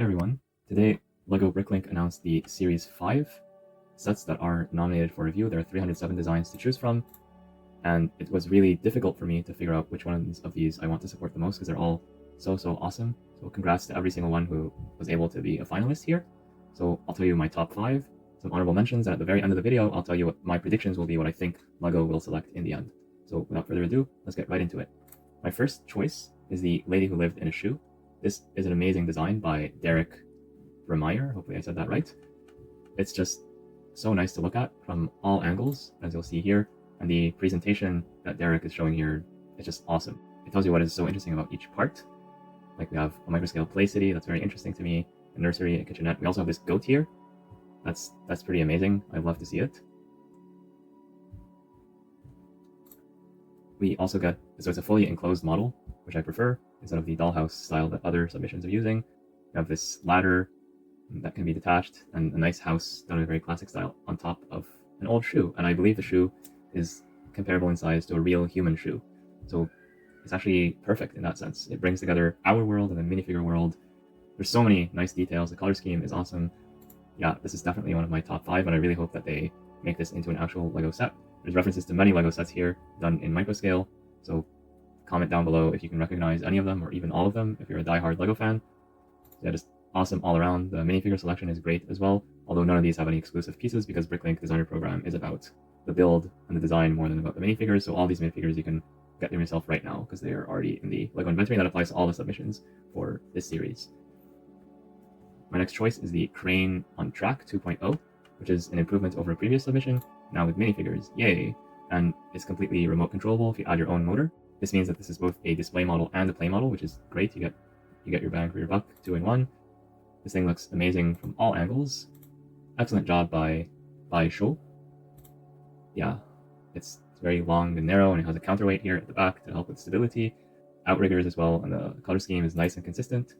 everyone, today LEGO BrickLink announced the Series 5 sets that are nominated for review. There are 307 designs to choose from, and it was really difficult for me to figure out which ones of these I want to support the most because they're all so awesome. So congrats to every single one who was able to be a finalist here. So I'll tell you my top 5, some honorable mentions, and at the very end of the video I'll tell you what my predictions will be, what I think LEGO will select in the end. So without further ado, let's get right into it. My first choice is the Lady Who Lived in a Shoe. This is an amazing design by Derek Vermeyer. Hopefully I said that right. It's just so nice to look at from all angles, as you'll see here, and the presentation that Derek is showing here is just awesome. It tells you what is so interesting about each part. Like we have a microscale play city, that's very interesting to me, a nursery, a kitchenette. We also have this goat here. That's pretty amazing. I'd love to see it. We also get, so it's a fully enclosed model, which I prefer, instead of the dollhouse style that other submissions are using. We have this ladder that can be detached, and a nice house done in a very classic style on top of an old shoe. And I believe the shoe is comparable in size to a real human shoe. So it's actually perfect in that sense. It brings together our world and the minifigure world. There's so many nice details. The color scheme is awesome. Yeah, this is definitely one of my top 5, and I really hope that they make this into an actual LEGO set. There's references to many LEGO sets here done in microscale, so comment down below if you can recognize any of them or even all of them if you're a die-hard LEGO fan. Yeah, just awesome all around. The minifigure selection is great as well, although none of these have any exclusive pieces because BrickLink Designer Program is about the build and the design more than about the minifigures. So all these minifigures you can get them yourself right now because they are already in the LEGO inventory, and that applies to all the submissions for this series. My next choice is the Crane on Track 2.0, which is an improvement over a previous submission, now with minifigures. Yay! And it's completely remote controllable if you add your own motor. This means that this is both a display model and a play model, which is great. You get your bang for your buck, 2 in 1. This thing looks amazing from all angles. Excellent job by Shou. Yeah, it's very long and narrow, and it has a counterweight here at the back to help with stability. Outriggers as well, and the color scheme is nice and consistent.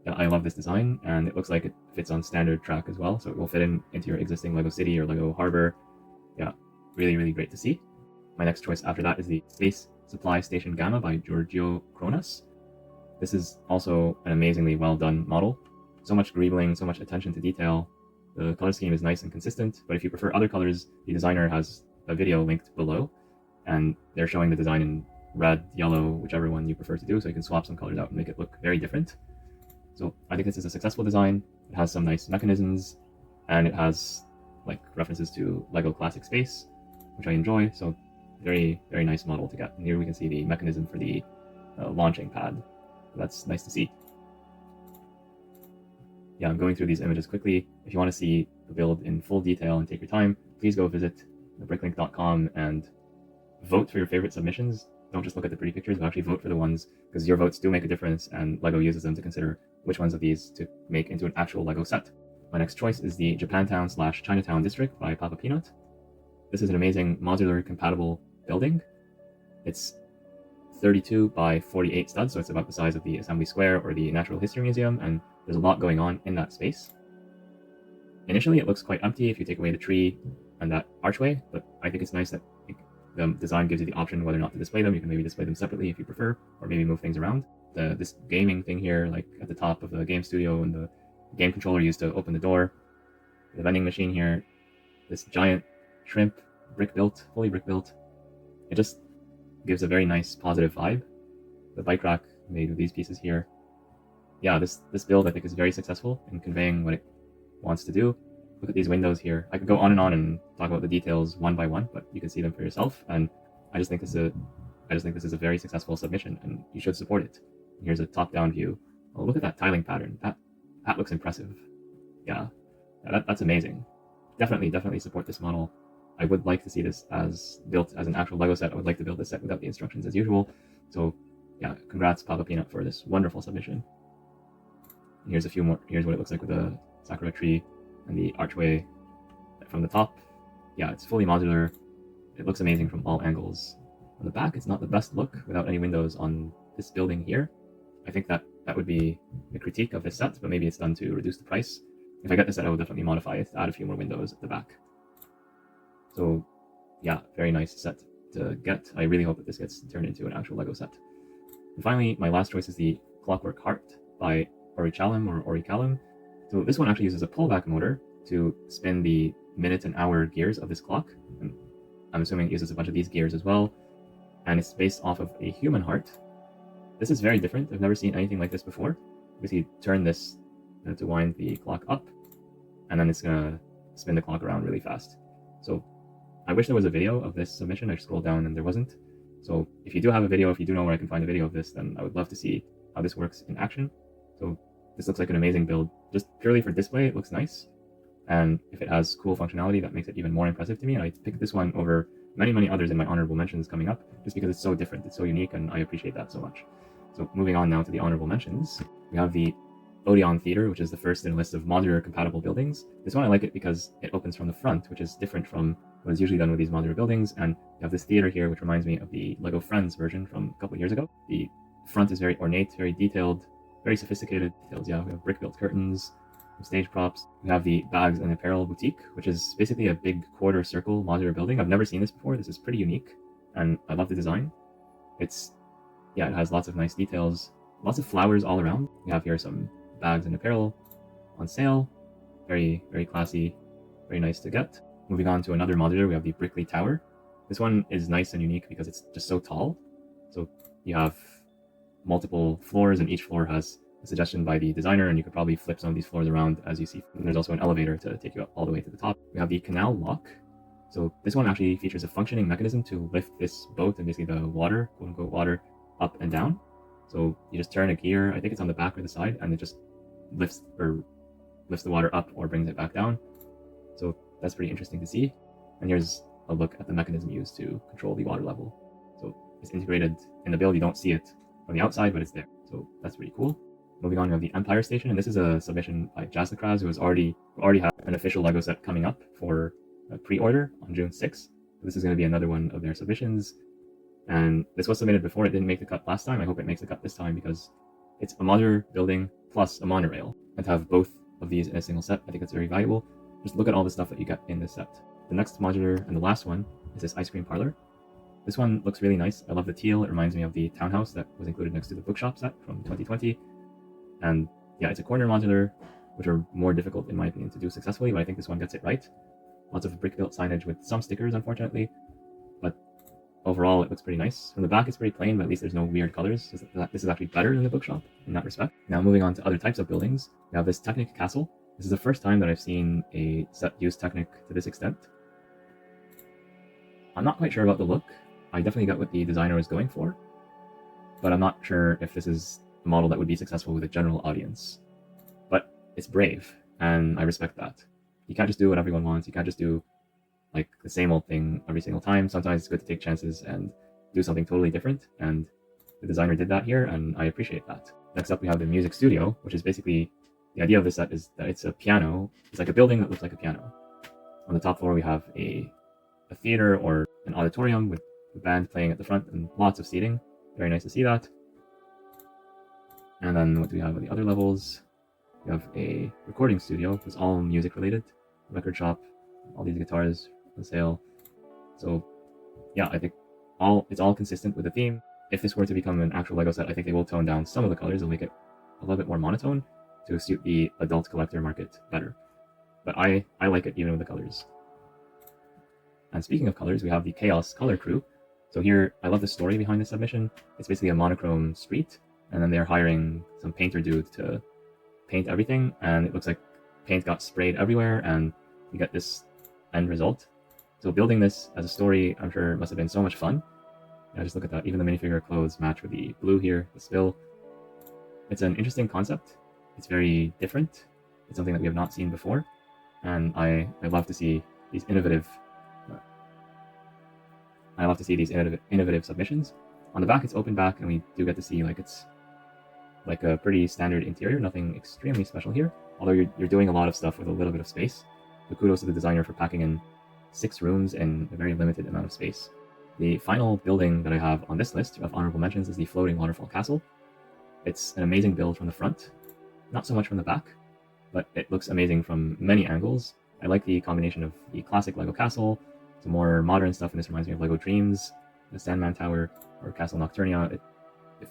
Yeah, I love this design, and it looks like it fits on standard track as well, so it will fit into your existing LEGO City or LEGO Harbor. Yeah, really great to see. My next choice after that is the Space Supply Station Gamma by Giorgio Kronos. This is also an amazingly well done model. So much greebling, so much attention to detail. The color scheme is nice and consistent, but if you prefer other colors, the designer has a video linked below, and they're showing the design in red, yellow, whichever one you prefer to do, so you can swap some colors out and make it look very different. So I think this is a successful design. It has some nice mechanisms, and it has like references to LEGO Classic Space, which I enjoy. So very nice model to get. And here we can see the mechanism for the launching pad. That's nice to see. Yeah, I'm going through these images quickly. If you want to see the build in full detail and take your time, please go visit bricklink.com and vote for your favorite submissions. Don't just look at the pretty pictures, but actually vote for the ones, because your votes do make a difference, and LEGO uses them to consider which ones of these to make into an actual LEGO set. My next choice is the Japantown/Chinatown District by Papa Peanut. This is an amazing modular compatible building. It's 32 by 48 studs, so it's about the size of the Assembly Square or the Natural History Museum, and there's a lot going on in that space. Initially it looks quite empty if you take away the tree and that archway, but I think it's nice that the design gives you the option whether or not to display them. You can maybe display them separately if you prefer, or maybe move things around. This gaming thing here, like at the top of the game studio, and the game controller used to open the door. The vending machine here, this giant shrimp, fully brick built. It just gives a very nice positive vibe. The bike rack made with these pieces here. Yeah, this build I think is very successful in conveying what it wants to do. Look at these windows here. I could go on and talk about the details one by one, but you can see them for yourself. And I just think this is a very successful submission, and you should support it. Here's a top-down view. Oh, look at that tiling pattern. That looks impressive. Yeah, that's amazing. Definitely support this model. I would like to see this as built as an actual LEGO set. I would like to build this set without the instructions as usual. So yeah, congrats Papa Peanut for this wonderful submission. Here's a few more. Here's what it looks like with the sakura tree and the archway from the top. Yeah, it's fully modular. It looks amazing from all angles. On the back, it's not the best look without any windows on this building here. I think that would be a critique of this set, but maybe it's done to reduce the price. If I get this set, I will definitely modify it to add a few more windows at the back. So yeah, very nice set to get. I really hope that this gets turned into an actual LEGO set. And finally, my last choice is the Clockwork Heart by Orichalum or Orichalum. So this one actually uses a pullback motor to spin the minute and hour gears of this clock. And I'm assuming it uses a bunch of these gears as well. And it's based off of a human heart. This is very different. I've never seen anything like this before. Basically, turn this to wind the clock up, and then it's gonna spin the clock around really fast. So I wish there was a video of this submission. I scrolled down and there wasn't. So if you do have a video, if you do know where I can find a video of this, then I would love to see how this works in action. So this looks like an amazing build. Just purely for display, it looks nice. And if it has cool functionality, that makes it even more impressive to me. And I picked this one over many others in my honorable mentions coming up, just because it's so different, it's so unique, and I appreciate that so much. So moving on now to the honorable mentions, we have the Odeon Theater, which is the first in a list of modular compatible buildings. This one I like it because it opens from the front, which is different from what is usually done with these modular buildings. And you have this theater here, which reminds me of the Lego Friends version from a couple of years ago. The front is very ornate, very detailed, very sophisticated details. Yeah, we have brick-built curtains, stage props. We have the Bags and Apparel Boutique, which is basically a big quarter circle modular building. I've never seen this before. This is pretty unique, and I love the design. It has lots of nice details, lots of flowers all around. We have here some bags and apparel on sale. Very classy, very nice to get. Moving on to another modular, we have the BrickLink Tower. This one is nice and unique because it's just so tall. So you have multiple floors, and each floor has a suggestion by the designer, and you could probably flip some of these floors around as you see. And there's also an elevator to take you up all the way to the top. We have the canal lock. So this one actually features a functioning mechanism to lift this boat and basically the water, quote unquote water, up and down. So you just turn a gear, I think it's on the back or the side, and it just lifts the water up or brings it back down. So that's pretty interesting to see. And here's a look at the mechanism used to control the water level. So it's integrated in the build. You don't see it from the outside, but it's there. So that's pretty cool. Moving on, we have the Empire Station, and this is a submission by Jazz the Crabs, who already have an official Lego set coming up for a pre-order on June 6th. This is going to be another one of their submissions. And this was submitted before. It didn't make the cut last time. I hope it makes the cut this time because it's a modular building plus a monorail. And to have both of these in a single set, I think it's very valuable. Just look at all the stuff that you get in this set. The next modular and the last one is this ice cream parlor. This one looks really nice. I love the teal. It reminds me of the townhouse that was included next to the bookshop set from 2020. And yeah, it's a corner modular, which are more difficult in my opinion to do successfully, but I think this one gets it right. Lots of brick built signage with some stickers, unfortunately, but overall it looks pretty nice. From the back it's pretty plain, but at least there's no weird colors. This is actually better than the bookshop in that respect. Now moving on to other types of buildings, we have this Technic Castle. This is the first time that I've seen a set use Technic to this extent. I'm not quite sure about the look. I definitely got what the designer was going for, but I'm not sure if this is a model that would be successful with a general audience. But it's brave, and I respect that. You can't just do what everyone wants. You can't just do like the same old thing every single time. Sometimes it's good to take chances and do something totally different, and the designer did that here, and I appreciate that. Next up, we have the music studio, which is basically, the idea of this set is that it's a piano. It's like a building that looks like a piano. On the top floor, we have a theater or an auditorium with the band playing at the front and lots of seating. Very nice to see that. And then what do we have on the other levels? We have a recording studio. It's all music related. Record shop, all these guitars on sale. So yeah, I think it's all consistent with the theme. If this were to become an actual Lego set, I think they will tone down some of the colors and make it a little bit more monotone to suit the adult collector market better. But I like it even with the colors. And speaking of colors, we have the Chaos Color Crew. So here, I love the story behind this submission. It's basically a monochrome street, and then they're hiring some painter dude to paint everything, and it looks like paint got sprayed everywhere, and you get this end result. So building this as a story, I'm sure must have been so much fun. Yeah, just look at that. Even the minifigure clothes match with the blue here, the spill. It's an interesting concept. It's very different. It's something that we have not seen before, and I love to see these innovative submissions. On the back, it's open back, and we do get to see it's like a pretty standard interior, nothing extremely special here. Although you're doing a lot of stuff with a little bit of space. So kudos to the designer for packing in 6 rooms in a very limited amount of space. The final building that I have on this list of honorable mentions is the Floating Waterfall Castle. It's an amazing build from the front, not so much from the back, but it looks amazing from many angles. I like the combination of the classic Lego castle, some more modern stuff, and this reminds me of Lego Dreams, the Sandman Tower, or Castle Nocturnia. It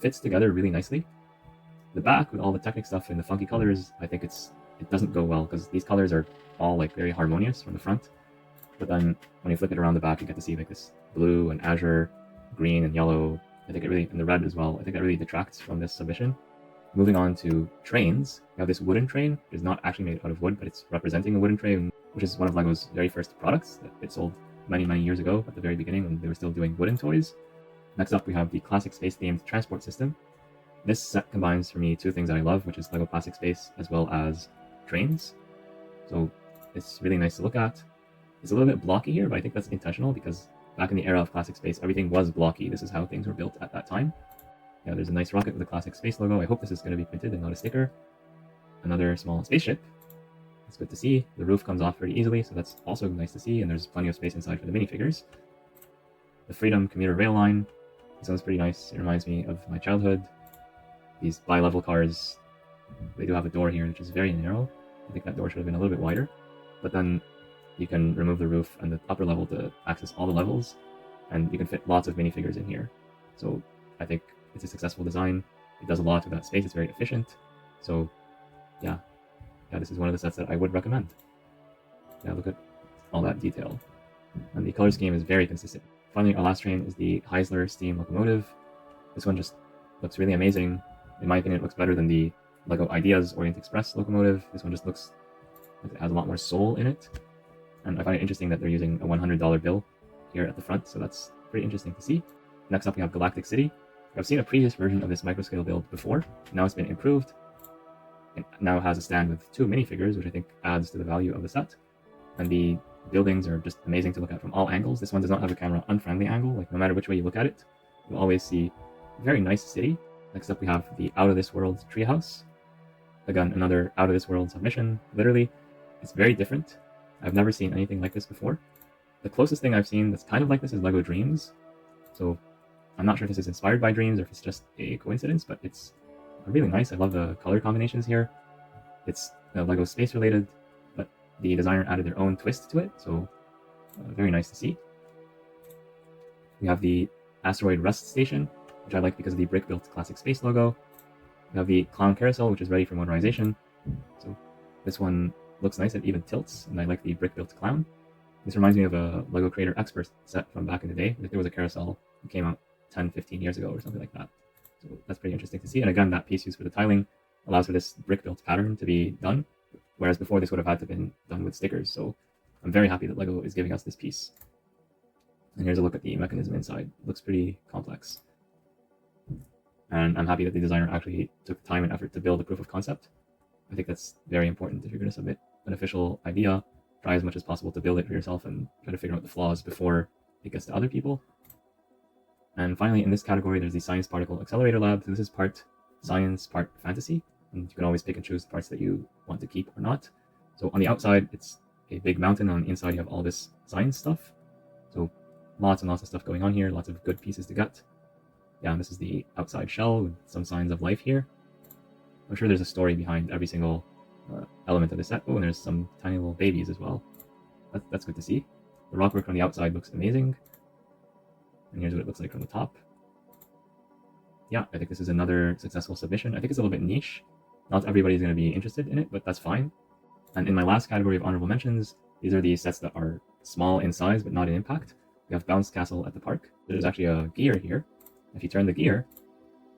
fits together really nicely. The back with all the Technic stuff and the funky colors, I think it doesn't go well because these colors are all like very harmonious from the front. But then when you flip it around the back, you get to see like this blue and azure, green and yellow. I think it really, and the red as well. I think that really detracts from this submission. Moving on to trains, you have this wooden train. It's not actually made out of wood, but it's representing a wooden train, which is one of LEGO's very first products that it sold many, many years ago at the very beginning when they were still doing wooden toys. Next up, we have the classic space-themed transport system. This set combines for me two things that I love, which is LEGO Classic Space as well as trains. So it's really nice to look at. It's a little bit blocky here, but I think that's intentional because back in the era of Classic Space, everything was blocky. This is how things were built at that time. Yeah, there's a nice rocket with the Classic Space logo. I hope this is going to be printed and not a sticker. Another small spaceship. It's good to see. The roof comes off pretty easily, so that's also nice to see, and there's plenty of space inside for the minifigures. The Freedom commuter rail line. This one's pretty nice. It reminds me of my childhood. These bi-level cars, they do have a door here, which is very narrow. I think that door should have been a little bit wider. But then you can remove the roof and the upper level to access all the levels, and you can fit lots of minifigures in here. So I think it's a successful design. It does a lot with that space. It's very efficient. So yeah, this is one of the sets that I would recommend. Yeah, look at all that detail. And the color scheme is very consistent. Finally, our last train is the Heisler steam locomotive. This one just looks really amazing. In my opinion, it looks better than the LEGO Ideas Orient Express locomotive. This one just looks like it has a lot more soul in it. And I find it interesting that they're using a $100 bill here at the front, so that's pretty interesting to see. Next up, we have Galactic City. I've seen a previous version of this microscale build before. Now it's been improved. It now has a stand with 2 minifigures, which I think adds to the value of the set. And the buildings are just amazing to look at from all angles. This one does not have a camera unfriendly angle. Like, no matter which way you look at it, you'll always see a very nice city. Next up, we have the Out of This World treehouse. Again, another Out of This World submission. Literally, it's very different. I've never seen anything like this before. The closest thing I've seen that's kind of like this is LEGO Dreams. So I'm not sure if this is inspired by Dreams or if it's just a coincidence, but it's really nice. I love the color combinations here. It's LEGO space related, but the designer added their own twist to it, so very nice to see. We have the Asteroid Rest Station, which I like because of the brick-built classic space logo. We have the Clown Carousel, which is ready for motorization. So this one looks nice, it even tilts, and I like the brick-built clown. This reminds me of a LEGO Creator Expert set from back in the day. I think there was a carousel that came out 10-15 years ago or something like that. So that's pretty interesting to see. And again, that piece used for the tiling allows for this brick-built pattern to be done, whereas before this would have had to have been done with stickers. So I'm very happy that LEGO is giving us this piece. And here's a look at the mechanism inside. It looks pretty complex. And I'm happy that the designer actually took the time and effort to build a proof of concept. I think that's very important if you're going to submit an official idea. Try as much as possible to build it for yourself and try to figure out the flaws before it gets to other people. And finally, in this category, there's the Science Particle Accelerator Lab. So this is part science, part fantasy, and you can always pick and choose the parts that you want to keep or not. So on the outside, it's a big mountain. On the inside, you have all this science stuff. So lots and lots of stuff going on here, lots of good pieces to get. Yeah, and this is the outside shell with some signs of life here. I'm sure there's a story behind every single element of the set. Oh, and there's some tiny little babies as well. That's good to see. The rockwork on the outside looks amazing. And here's what it looks like from the top. Yeah, I think this is another successful submission. I think it's a little bit niche. Not everybody's going to be interested in it, but that's fine. And in my last category of honorable mentions, these are the sets that are small in size but not in impact. We have Bounce Castle at the park. There's actually a gear here. If you turn the gear,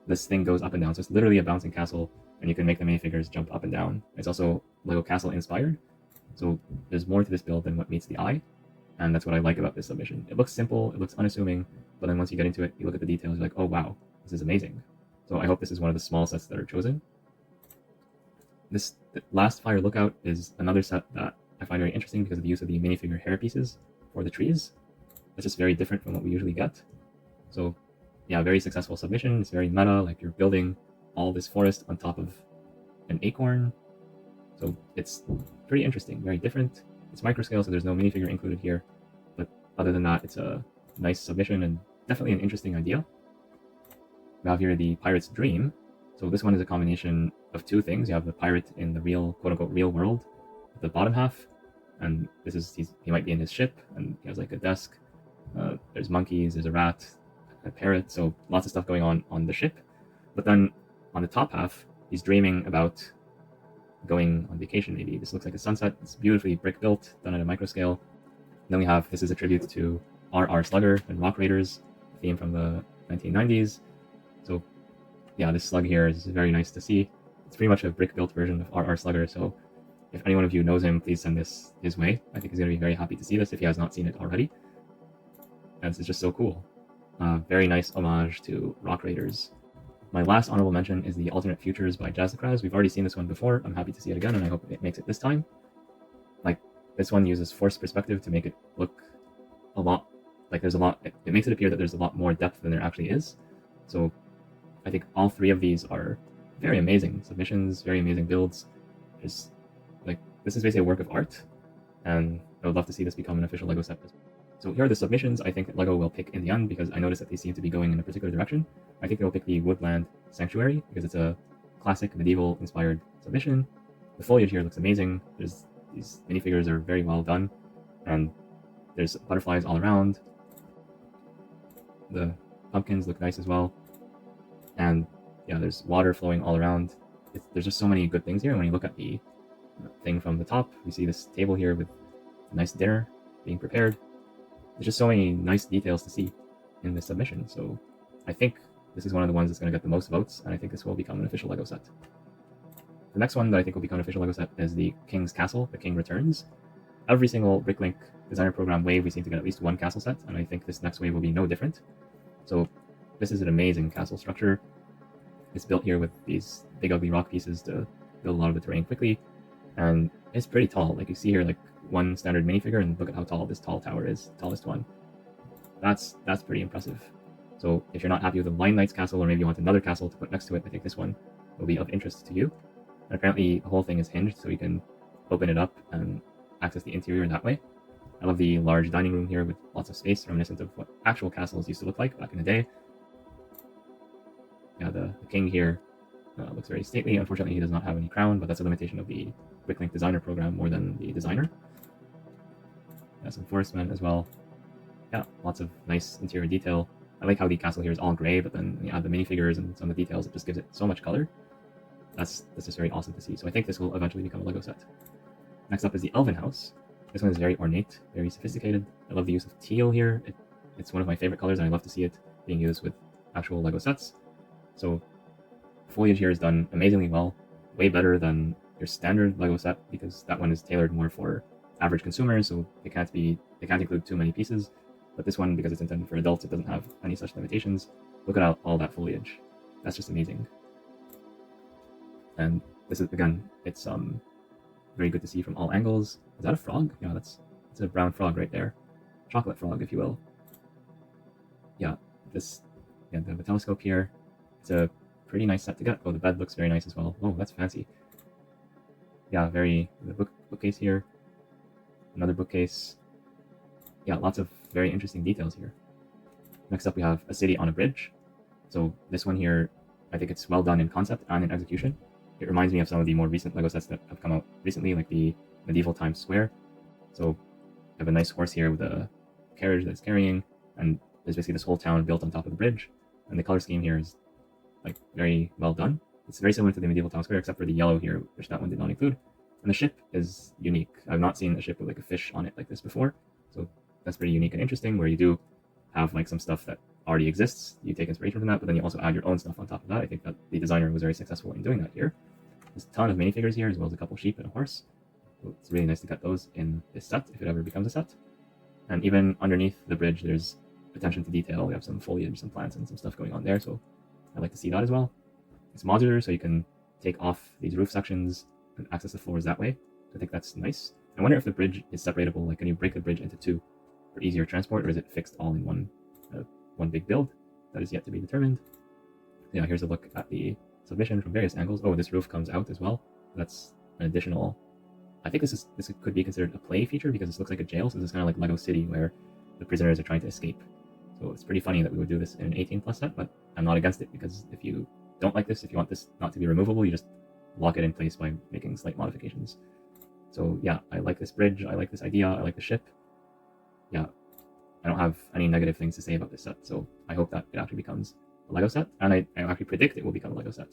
this thing goes up and down. So it's literally a bouncing castle, and you can make the minifigures jump up and down. It's also LEGO Castle inspired. So there's more to this build than what meets the eye. And that's what I like about this submission. It looks simple, it looks unassuming, but then once you get into it, you look at the details, you're like, oh wow, this is amazing. So I hope this is one of the small sets that are chosen. This last Fire Lookout is another set that I find very interesting because of the use of the minifigure hair pieces for the trees. It's just very different from what we usually get. So yeah, very successful submission. It's very meta, like you're building all this forest on top of an acorn. So it's pretty interesting, very different. It's microscale, so there's no minifigure included here. But other than that, it's a nice submission and definitely an interesting idea. We have here the Pirate's Dream. So this one is a combination of two things. You have the pirate in the real, quote-unquote, real world at the bottom half. And this is, he might be in his ship, and he has like a desk. There's monkeys, there's a rat, a parrot, so lots of stuff going on the ship. But then on the top half, he's dreaming about going on vacation maybe. This looks like a sunset. It's beautifully brick built, done at a micro scale. Then we have, this is a tribute to R.R. Slugger and Rock Raiders, theme from the 1990s. So yeah, this slug here is very nice to see. It's pretty much a brick built version of R.R. Slugger, so if anyone of you knows him, please send this his way. I think he's going to be very happy to see this if he has not seen it already. And this is just so cool. Very nice homage to Rock Raiders. My last honorable mention is the Alternate Futures by Jazzakraz. We've already seen this one before. I'm happy to see it again, and I hope it makes it this time. Like, this one uses forced perspective to make it look a lot like there's a lot. It makes it appear that there's a lot more depth than there actually is. So I think all three of these are very amazing submissions, very amazing builds. Just like, this is basically a work of art, and I would love to see this become an official LEGO set. So here are the submissions I think that LEGO will pick in the end, because I noticed that they seem to be going in a particular direction. I think they'll pick the Woodland Sanctuary because it's a classic medieval inspired submission. The foliage here looks amazing. These minifigures are very well done, and there's butterflies all around. The pumpkins look nice as well, and yeah, there's water flowing all around. There's just so many good things here. And when you look at the thing from the top, we see this table here with a nice dinner being prepared. There's just so many nice details to see in this submission. So I think this is one of the ones that's going to get the most votes, and I think this will become an official LEGO set. The next one that I think will become an official LEGO set is the King's Castle, The King Returns. Every single BrickLink designer program wave, we seem to get at least one castle set, and I think this next wave will be no different. So this is an amazing castle structure. It's built here with these big ugly rock pieces to build a lot of the terrain quickly, and it's pretty tall. Like, you see here, like one standard minifigure, and look at how tall this tall tower is, the tallest one. That's pretty impressive. So if you're not happy with the Lion Knight's castle, or maybe you want another castle to put next to it, I think this one will be of interest to you. And apparently the whole thing is hinged, so you can open it up and access the interior that way. I love the large dining room here with lots of space, reminiscent of what actual castles used to look like back in the day. Yeah, the king here looks very stately. Unfortunately, he does not have any crown, but that's a limitation of the BrickLink designer program more than the designer. Yeah, some forestmen as well. Yeah, lots of nice interior detail. I like how the castle here is all gray, but then you add the minifigures and some of the details, it just gives it so much color. That's just very awesome to see. So I think this will eventually become a LEGO set. Next up is the Elven House. This one is very ornate, very sophisticated. I love the use of teal here. It's one of my favorite colors, and I love to see it being used with actual LEGO sets. So foliage here is done amazingly well, way better than your standard LEGO set, because that one is tailored more for average consumers, so they can't include too many pieces. But this one, because it's intended for adults, it doesn't have any such limitations. Look at all that foliage. That's just amazing. And this is, again, it's very good to see from all angles. Is that a frog? Yeah, that's a brown frog right there. Chocolate frog, if you will. Yeah, the telescope here. It's a pretty nice set to get. Oh, the bed looks very nice as well. Oh, that's fancy. Yeah, the bookcase here. Another bookcase. Yeah, lots of very interesting details here. Next up, we have a city on a bridge. So this one here, I think it's well done in concept and in execution. It reminds me of some of the more recent LEGO sets that have come out recently, like the medieval Times Square. So I have a nice horse here with a carriage that it's carrying, and there's basically this whole town built on top of the bridge. And the color scheme here is like very well done. It's very similar to the medieval Town Square, except for the yellow here, which that one did not include. And the ship is unique. I've not seen a ship with like a fish on it like this before. So that's pretty unique and interesting, where you do have like some stuff that already exists. You take inspiration from that, but then you also add your own stuff on top of that. I think that the designer was very successful in doing that here. There's a ton of minifigures here, as well as a couple sheep and a horse. So it's really nice to get those in this set, if it ever becomes a set. And even underneath the bridge, there's attention to detail. We have some foliage, some plants, and some stuff going on there. So I like to see that as well. It's modular, so you can take off these roof sections and access the floors that way. I think that's nice. I wonder if the bridge is separatable. Like, can you break the bridge into two for easier transport, or is it fixed all in one big build? That is yet to be determined. Yeah, here's a look at the submission from various angles. Oh, this roof comes out as well. That's an additional. I think this could be considered a play feature, because this looks like a jail. So this is kind of like Lego City, where the prisoners are trying to escape. So it's pretty funny that we would do this in an 18+ set, but I'm not against it, because if you don't like this, if you want this not to be removable, you just lock it in place by making slight modifications. So yeah, I like this bridge, I like this idea, I like the ship. Yeah, I don't have any negative things to say about this set, so I hope that it actually becomes a LEGO set, and I actually predict it will become a LEGO set.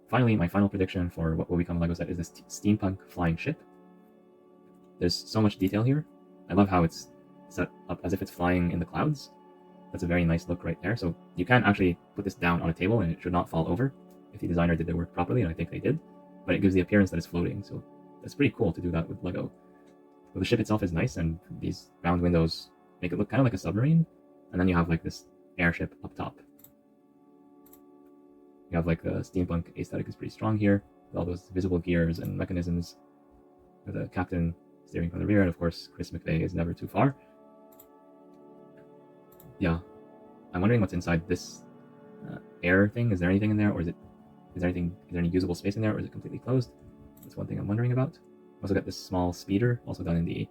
finally, my final prediction for what will become a LEGO set is this steampunk flying ship. There's so much detail here. I love how it's set up as if it's flying in the clouds. That's a very nice look right there. So you can actually put this down on a table and it should not fall over if the designer did their work properly, and I think they did. But it gives the appearance that it's floating, so that's pretty cool to do that with LEGO. But the ship itself is nice, and these round windows make it look kind of like a submarine. And then you have like this airship up top. You have like the steampunk aesthetic is pretty strong here, with all those visible gears and mechanisms, with the captain steering from the rear, and of course Chris McVeigh is never too far. Yeah, I'm wondering what's inside this air thing. Is there anything in there, or is there any usable space in there, or is it completely closed? That's one thing I'm wondering about. Also got this small speeder, also done in the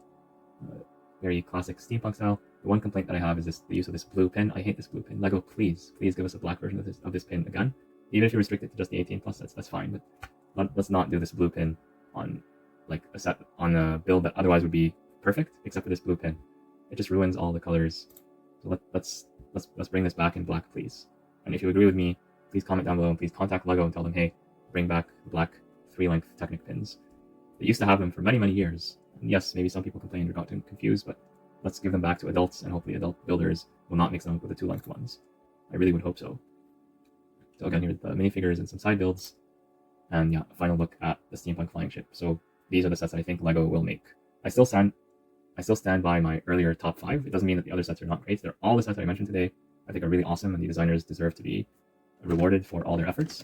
very classic steampunk style. The one complaint that I have is the use of this blue pin. I hate this blue pin. LEGO, please give us a black version of this pin again. Even if you restrict it to just the 18 plus, that's fine. But let's not do this blue pin on like a build that otherwise would be perfect, except for this blue pin. It just ruins all the colors. So let's bring this back in black, please. And if you agree with me, please comment down below and please contact LEGO and tell them, hey, bring back the black 3-length Technic pins. They used to have them for many, many years. And yes, maybe some people complained or got confused, but let's give them back to adults, and hopefully adult builders will not mix them up with the 2-length ones. I really would hope so. So again, here's the minifigures and some side builds. And yeah, a final look at the steampunk flying ship. So these are the sets that I think LEGO will make. I still stand by my earlier top 5. It doesn't mean that the other sets are not great. They're all the sets that I mentioned today I think are really awesome, and the designers deserve to be rewarded for all their efforts.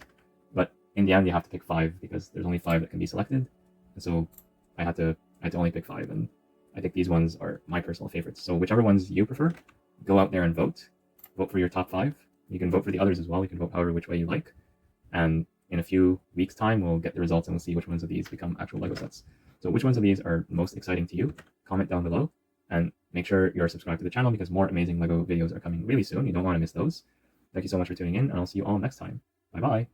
But in the end, you have to pick 5 because there's only 5 that can be selected. And so I had to only pick 5, and I think these ones are my personal favorites. So whichever ones you prefer, go out there and vote. Vote for your top 5. You can vote for the others as well. You can vote however which way you like. And in a few weeks' time, we'll get the results and we'll see which ones of these become actual LEGO sets. So which ones of these are most exciting to you? Comment down below, and make sure you're subscribed to the channel because more amazing LEGO videos are coming really soon. You don't want to miss those. Thank you so much for tuning in, and I'll see you all next time. Bye-bye.